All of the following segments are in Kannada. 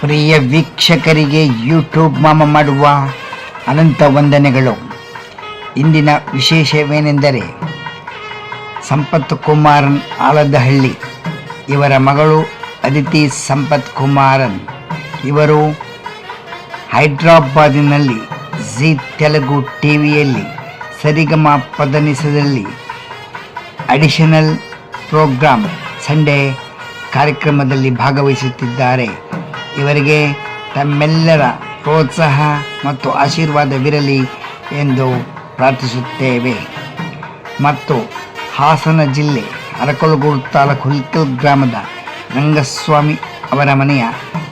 ಪ್ರಿಯ ವೀಕ್ಷಕರಿಗೆ ಯೂಟ್ಯೂಬ್ ಮಾಮ ಮಾಡುವ ಅನಂತ ವಂದನೆಗಳು. ಇಂದಿನ ವಿಶೇಷವೇನೆಂದರೆ ಸಂಪತ್ ಕುಮಾರನ್ ಆಲದಹಳ್ಳಿ ಇವರ ಮಗಳು ಅದಿತಿ ಸಂಪತ್ ಕುಮಾರನ್ ಇವರು ಹೈದರಾಬಾದಿನಲ್ಲಿ ಜೀ ತೆಲುಗು ಟಿವಿಯಲ್ಲಿ ಸರಿಗಮ ಪದನಿಸದಲ್ಲಿ ಅಡಿಷನಲ್ ಪ್ರೋಗ್ರಾಮ್ ಸಂಡೇ ಕಾರ್ಯಕ್ರಮದಲ್ಲಿ ಭಾಗವಹಿಸುತ್ತಿದ್ದಾರೆ. ಇವರಿಗೆ ತಮ್ಮೆಲ್ಲರ ಪ್ರೋತ್ಸಾಹ ಮತ್ತು ಆಶೀರ್ವಾದವಿರಲಿ ಎಂದು ಪ್ರಾರ್ಥಿಸುತ್ತೇವೆ. ಮತ್ತು ಹಾಸನ ಜಿಲ್ಲೆ ಅರಕಲಗೂಡು ತಾಲೂಕು ಹುಲಿಕಲ್ ಗ್ರಾಮದ ರಂಗಸ್ವಾಮಿ ಅವರ ಮನೆಯ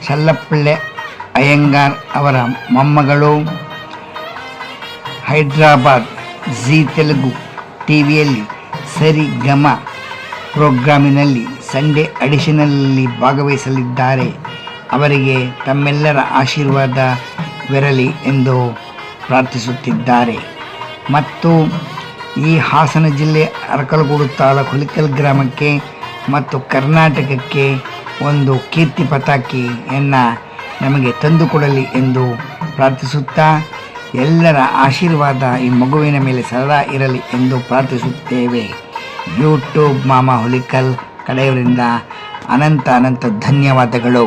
ಶಲ್ಲಪ್ಪಳ್ಳಿ ಅಯ್ಯಂಗಾರ್ ಅವರ ಮೊಮ್ಮಗಳು ಹೈದರಾಬಾದ್ ಜೀ ತೆಲುಗು ಟಿವಿಯಲ್ಲಿ ಸರಿಗಮ ಪ್ರೋಗ್ರಾಮಿನಲ್ಲಿ ಸಂಡೇ ಅಡಿಷನಲ್ಲಿ ಭಾಗವಹಿಸಲಿದ್ದಾರೆ. ಅವರಿಗೆ ತಮ್ಮೆಲ್ಲರ ಆಶೀರ್ವಾದವಿರಲಿ ಎಂದು ಪ್ರಾರ್ಥಿಸುತ್ತಿದ್ದಾರೆ. ಮತ್ತು ಈ ಹಾಸನ ಜಿಲ್ಲೆ ಅರಕಲಗೂಡು ತಾಲೂಕು ಹುಲಿಕಲ್ ಗ್ರಾಮಕ್ಕೆ ಮತ್ತು ಕರ್ನಾಟಕಕ್ಕೆ ಒಂದು ಕೀರ್ತಿ ಪತಾಕಿಯನ್ನು ನಮಗೆ ತಂದುಕೊಡಲಿ ಎಂದು ಪ್ರಾರ್ಥಿಸುತ್ತಾ, ಎಲ್ಲರ ಆಶೀರ್ವಾದ ಈ ಮಗುವಿನ ಮೇಲೆ ಸದಾ ಇರಲಿ ಎಂದು ಪ್ರಾರ್ಥಿಸುತ್ತೇವೆ. ಯೂಟ್ಯೂಬ್ ಮಾಮ ಹುಲಿಕಲ್ ಕಡೆಯವರಿಂದ ಅನಂತ ಧನ್ಯವಾದಗಳು.